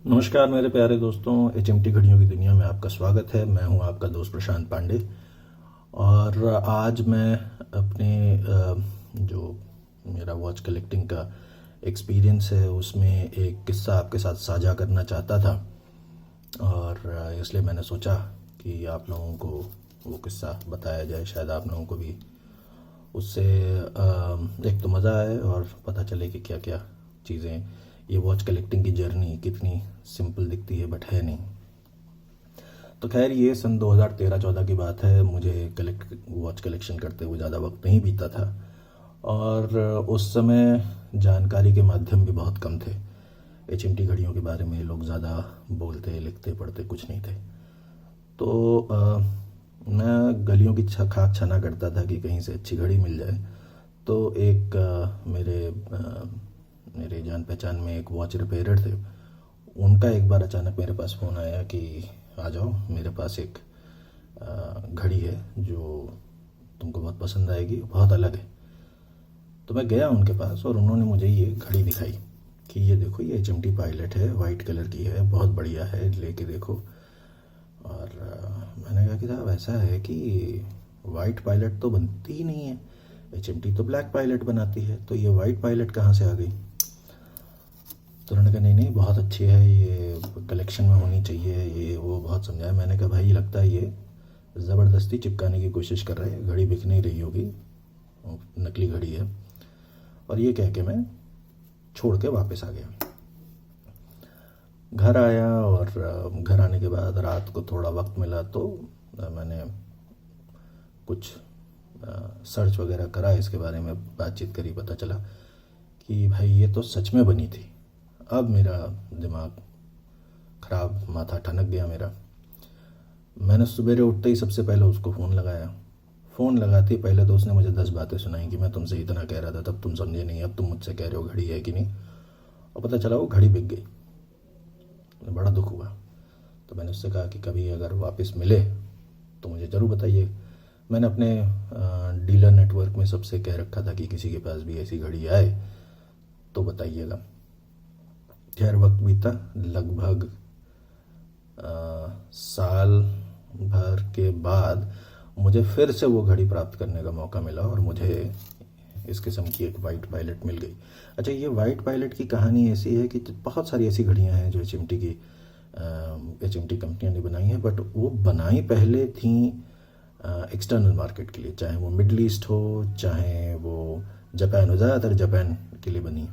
नमस्कार मेरे प्यारे दोस्तों, HMT घड़ियों की दुनिया में आपका स्वागत है। मैं हूं आपका दोस्त प्रशांत पांडे। और आज मैं अपने जो मेरा वॉच कलेक्टिंग का एक्सपीरियंस है उसमें एक किस्सा आपके साथ साझा करना चाहता था। और इसलिए मैंने सोचा कि आप लोगों को वो किस्सा बताया जाए, शायद आप लोगों को भी उससे एक तो मज़ा आए और पता चले कि क्या क्या चीज़ें, ये वॉच कलेक्टिंग की जर्नी कितनी सिंपल दिखती है बट है नहीं। तो खैर, ये सन 2013-14 की बात है। मुझे वॉच कलेक्शन करते हुए ज़्यादा वक्त नहीं बीता था और उस समय जानकारी के माध्यम भी बहुत कम थे। HMT घड़ियों के बारे में लोग ज़्यादा बोलते लिखते पढ़ते कुछ नहीं थे। तो मैं गलियों की खाक छाना करता था कि कहीं से अच्छी घड़ी मिल जाए। तो एक मेरे जान पहचान में एक वॉच रिपेयरर थे। उनका एक बार अचानक मेरे पास फ़ोन आया कि आ जाओ, मेरे पास एक घड़ी है जो तुमको बहुत पसंद आएगी, बहुत अलग है। तो मैं गया उनके पास और उन्होंने मुझे ये घड़ी दिखाई कि ये देखो, ये HMT पायलट है, वाइट कलर की है, बहुत बढ़िया है, लेके देखो। और मैंने कहा कि साहब ऐसा है कि वाइट पायलट तो बनती ही नहीं है, HMT तो ब्लैक पायलट बनाती है, तो ये वाइट पायलट कहाँ से आ गई। तो उन्होंने कहा नहीं नहीं, बहुत अच्छी है, ये कलेक्शन में होनी चाहिए, ये वो बहुत समझाया। मैंने कहा भाई, लगता है ये ज़बरदस्ती चिपकाने की कोशिश कर रहे हैं, घड़ी बिक नहीं रही होगी, नकली घड़ी है। और ये कह के मैं छोड़ के वापस आ गया। घर आया और घर आने के बाद रात को थोड़ा वक्त मिला तो मैंने कुछ सर्च वगैरह करा, इसके बारे में बातचीत करी, पता चला कि भाई ये तो सच में बनी थी। अब मेरा दिमाग खराब, माथा ठनक गया मेरा। मैंने सवेरे उठते ही सबसे पहले उसको फ़ोन लगाया। फ़ोन लगाते ही पहले तो उसने मुझे 10 बातें सुनाई कि मैं तुमसे इतना कह रहा था, तब तुम समझे नहीं, अब तुम मुझसे कह रहे हो घड़ी है कि नहीं। और पता चला वो घड़ी बिक गई। बड़ा दुख हुआ। तो मैंने उससे कहा कि कभी अगर वापस मिले तो मुझे ज़रूर बताइए। मैंने अपने डीलर नेटवर्क में सबसे कह रखा था कि किसी के पास भी ऐसी घड़ी आए तो बताइएगा। खैर, वक्त बीता, लगभग साल भर के बाद मुझे फिर से वो घड़ी प्राप्त करने का मौका मिला और मुझे इस किस्म की एक वाइट पायलट मिल गई। अच्छा, ये वाइट पायलट की कहानी ऐसी है कि बहुत सारी ऐसी घड़ियां हैं जो HMT कंपनियों ने बनाई हैं, बट वो बनाई पहले थी एक्सटर्नल मार्केट के लिए, चाहे वो मिडल ईस्ट हो, चाहे वो जापान हो। ज़्यादातर जापान के लिए बनी।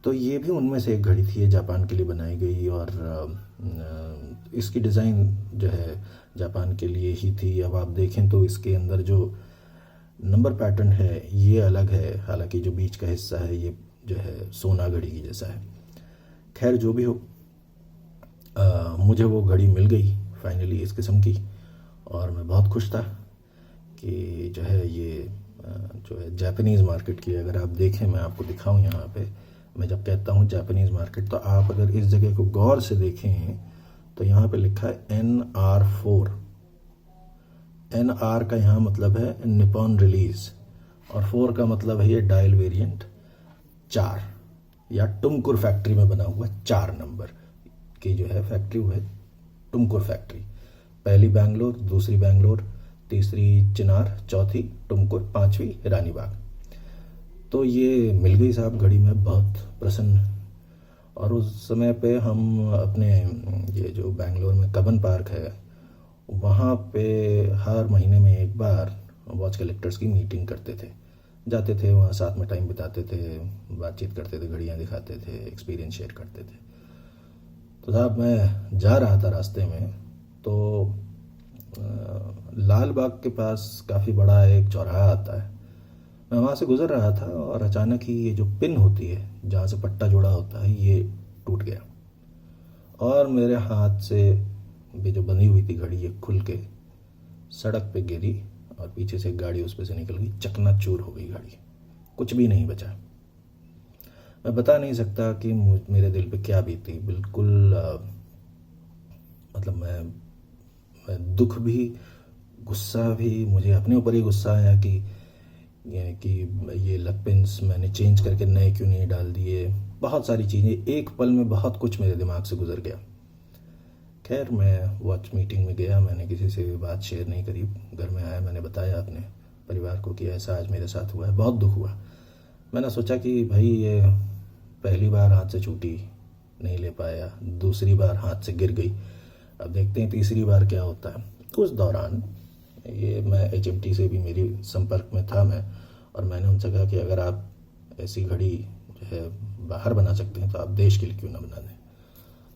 तो ये भी उनमें से एक घड़ी थी, ये जापान के लिए बनाई गई और इसकी डिज़ाइन जो है जापान के लिए ही थी। अब आप देखें तो इसके अंदर जो नंबर पैटर्न है ये अलग है, हालांकि जो बीच का हिस्सा है ये जो है सोना घड़ी की जैसा है। खैर, जो भी हो, मुझे वो घड़ी मिल गई फाइनली इस किस्म की, और मैं बहुत खुश था कि जो है ये जो है जापानीज़ मार्केट की, अगर आप देखें, मैं आपको दिखाऊं यहाँ पे। मैं जब कहता हूँ जापानीज़ मार्केट, तो आप अगर इस जगह को गौर से देखें तो यहाँ पे लिखा है NR4। NR का यहाँ मतलब है निपॉन रिलीज, और 4 का मतलब है ये डायल वेरिएंट 4, या टुमकुर फैक्ट्री में बना हुआ 4 नंबर की जो है फैक्ट्री, वो है टुमकुर फैक्ट्री। पहली बैंगलोर, दूसरी बैंगलोर, तीसरी चिनार, चौथी टुमकुर, पांचवी रानीबाग। तो ये मिल गई साहब घड़ी में, बहुत प्रसन्न। और उस समय पे हम अपने ये जो बैंगलोर में कबन पार्क है वहाँ पे हर महीने में एक बार वॉच कलेक्टर्स की मीटिंग करते थे, जाते थे वहाँ, साथ में टाइम बिताते थे, बातचीत करते थे, घड़ियाँ दिखाते थे, एक्सपीरियंस शेयर करते थे। तो साहब, मैं जा रहा था रास्ते में तो लाल बाग के पास काफ़ी बड़ा एक चौराहा आता है। मैं वहाँ से गुजर रहा था और अचानक ही ये जो पिन होती है जहाँ से पट्टा जोड़ा होता है ये टूट गया, और मेरे हाथ से भी जो बंधी हुई थी घड़ी ये खुल के सड़क पे गिरी और पीछे से एक गाड़ी उस पे से निकल गई, चकनाचूर हो गई गाड़ी, कुछ भी नहीं बचा। मैं बता नहीं सकता कि मेरे दिल पे क्या बीती। बिल्कुल मतलब मैं दुख भी, गुस्सा भी, मुझे अपने ऊपर ही गुस्सा आया कि ये लक पिन्स मैंने चेंज करके नए क्यों नहीं डाल दिए। बहुत सारी चीज़ें, एक पल में बहुत कुछ मेरे दिमाग से गुजर गया। खैर, मैं वॉच मीटिंग में गया, मैंने किसी से भी बात शेयर नहीं करी। घर में आया, मैंने बताया अपने परिवार को कि ऐसा आज मेरे साथ हुआ है, बहुत दुख हुआ। मैंने सोचा कि भाई ये पहली बार हाथ से छूटी, नहीं ले पाया, दूसरी बार हाथ से गिर गई, अब देखते हैं तीसरी बार क्या होता है। उस दौरान ये मैं HMT से भी मेरी संपर्क में था मैं, और मैंने उनसे कहा कि अगर आप ऐसी घड़ी जो है बाहर बना सकते हैं तो आप देश के लिए क्यों ना बना दें।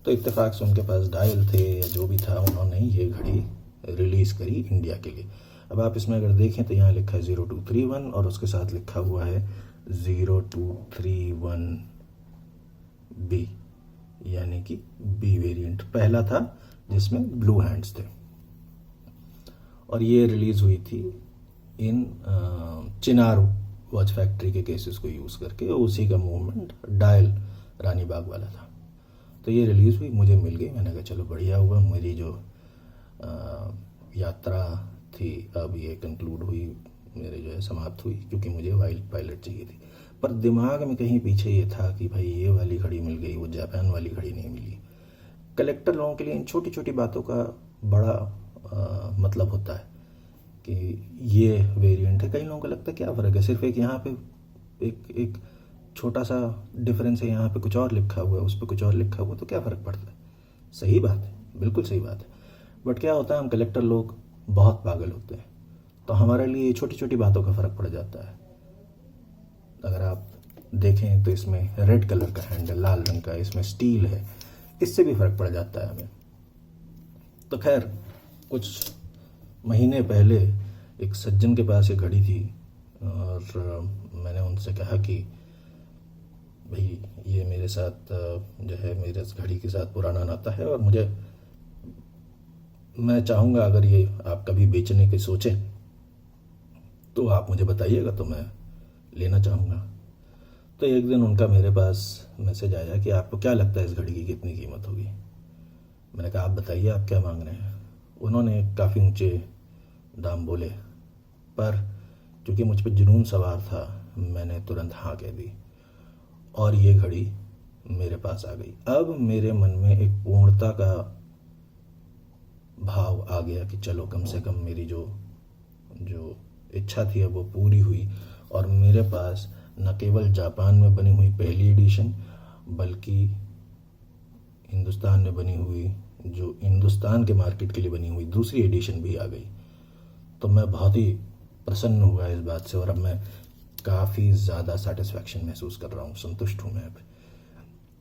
तो इत्तेफाक से उनके पास डायल थे या जो भी था, उन्होंने ये घड़ी रिलीज़ करी इंडिया के लिए। अब आप इसमें अगर देखें तो यहाँ लिखा है 0231 और उसके साथ लिखा हुआ है 0231B, यानी कि बी वेरिएंट पहला था जिसमें ब्लू हैंड्स थे। और ये रिलीज़ हुई थी इन चिनार वॉच फैक्ट्री के केसेस को यूज़ करके, और उसी का मूवमेंट डायल रानी बाग वाला था। तो ये रिलीज़ हुई, मुझे मिल गई। मैंने कहा चलो बढ़िया हुआ, मेरी जो यात्रा थी अब ये कंक्लूड हुई, मेरे जो है समाप्त हुई, क्योंकि मुझे वाइल्ड पायलट चाहिए थी। पर दिमाग में कहीं पीछे ये था कि भाई ये वाली घड़ी मिल गई, वो जापान वाली घड़ी नहीं मिली। कलेक्टर लोगों के लिए इन छोटी छोटी बातों का बड़ा मतलब होता है कि ये वेरिएंट है। कई लोगों को लगता है क्या फ़र्क है, सिर्फ एक यहाँ पे एक छोटा सा डिफरेंस है, यहाँ पे कुछ और लिखा हुआ है, उस पर कुछ और लिखा हुआ है, तो क्या फ़र्क पड़ता है। सही बात है, बिल्कुल सही बात है। बट क्या होता है, हम कलेक्टर लोग बहुत पागल होते हैं, तो हमारे लिए छोटी छोटी बातों का फ़र्क पड़ जाता है। अगर आप देखें तो इसमें रेड कलर का हैंडल, लाल रंग का, इसमें स्टील है, इससे भी फ़र्क पड़ जाता है हमें। तो खैर, कुछ महीने पहले एक सज्जन के पास एक घड़ी थी, और मैंने उनसे कहा कि भाई ये मेरे साथ जो है, मेरे इस घड़ी के साथ पुराना नाता है, और मैं चाहूँगा अगर ये आप कभी बेचने की सोचें तो आप मुझे बताइएगा, तो मैं लेना चाहूँगा। तो एक दिन उनका मेरे पास मैसेज आया कि आपको क्या लगता है इस घड़ी की कितनी कीमत होगी। मैंने कहा आप बताइए, आप क्या मांग रहे हैं। उन्होंने काफ़ी ऊंचे दाम बोले, पर क्योंकि मुझ पर जुनून सवार था, मैंने तुरंत हाँ कह दी, और ये घड़ी मेरे पास आ गई। अब मेरे मन में एक पूर्णता का भाव आ गया कि चलो कम से कम मेरी जो इच्छा थी अब वो पूरी हुई, और मेरे पास न केवल जापान में बनी हुई पहली एडिशन, बल्कि हिंदुस्तान में बनी हुई, जो हिंदुस्तान के मार्केट के लिए बनी हुई दूसरी एडिशन भी आ गई। तो मैं बहुत ही प्रसन्न हुआ इस बात से, और अब मैं काफ़ी ज़्यादा सेटिस्फैक्शन महसूस कर रहा हूँ, संतुष्ट हूँ मैं अब।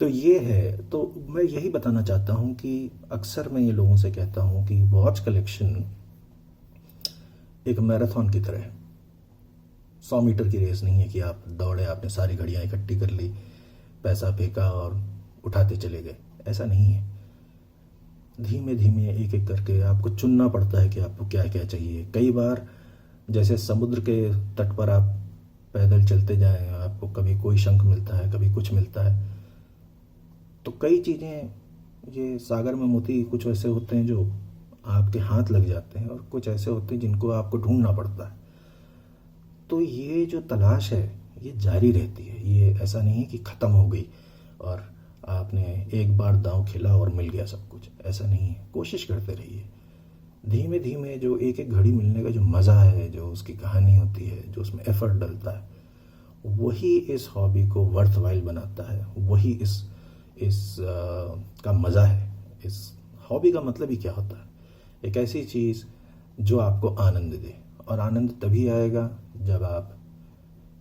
तो ये है, तो मैं यही बताना चाहता हूँ कि अक्सर मैं ये लोगों से कहता हूँ कि वॉच कलेक्शन एक मैराथन की तरह है। 100 मीटर की रेस नहीं है कि आप दौड़े, आपने सारी घड़ियाँ इकट्ठी कर ली, पैसा फेंका और उठाते चले गए, ऐसा नहीं है। धीमे धीमे एक एक करके आपको चुनना पड़ता है कि आपको क्या क्या चाहिए। कई बार जैसे समुद्र के तट पर आप पैदल चलते जाएं, आपको कभी कोई शंख मिलता है, कभी कुछ मिलता है। तो कई चीज़ें, ये सागर में मोती कुछ ऐसे होते हैं जो आपके हाथ लग जाते हैं, और कुछ ऐसे होते हैं जिनको आपको ढूंढना पड़ता है। तो ये जो तलाश है ये जारी रहती है, ये ऐसा नहीं है कि ख़त्म हो गई और आपने एक बार दांव खेला और मिल गया सब कुछ, ऐसा नहीं है। कोशिश करते रहिए, धीमे धीमे जो एक एक घड़ी मिलने का जो मज़ा है, जो उसकी कहानी होती है, जो उसमें एफर्ट डलता है, वही इस हॉबी को वर्थ वाइल बनाता है, वही इस का मज़ा है। इस हॉबी का मतलब ही क्या होता है, एक ऐसी चीज़ जो आपको आनंद दे, और आनंद तभी आएगा जब आप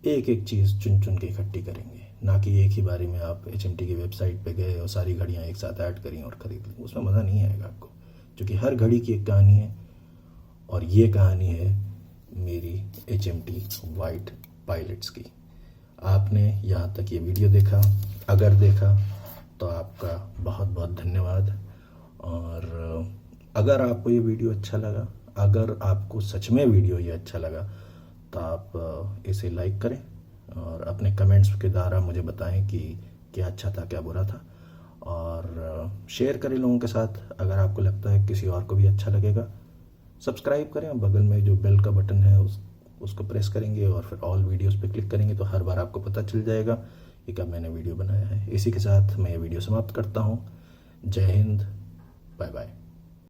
एक एक चीज़ चुन चुन के इकट्ठी करेंगे, ना कि एक ही बारी में आप HMT की वेबसाइट पे गए और सारी घड़ियाँ एक साथ ऐड करी और ख़रीद ली। उसमें मज़ा नहीं आएगा आपको, क्योंकि हर घड़ी की एक कहानी है, और ये कहानी है मेरी HMT वाइट पायलट्स की। आपने यहाँ तक ये वीडियो देखा, अगर देखा तो आपका बहुत बहुत धन्यवाद। और अगर आपको ये वीडियो अच्छा लगा, अगर आपको सच में वीडियो ये अच्छा लगा, तो आप इसे लाइक करें और अपने कमेंट्स के द्वारा मुझे बताएं कि क्या अच्छा था, क्या बुरा था, और शेयर करें लोगों के साथ। अगर आपको लगता है किसी और को भी अच्छा लगेगा, सब्सक्राइब करें, और बगल में जो बेल का बटन है उसको प्रेस करेंगे, और फिर ऑल वीडियोस पे क्लिक करेंगे तो हर बार आपको पता चल जाएगा एक अब मैंने वीडियो बनाया है। इसी के साथ मैं ये वीडियो समाप्त करता हूँ। जय हिंद, बाय बाय।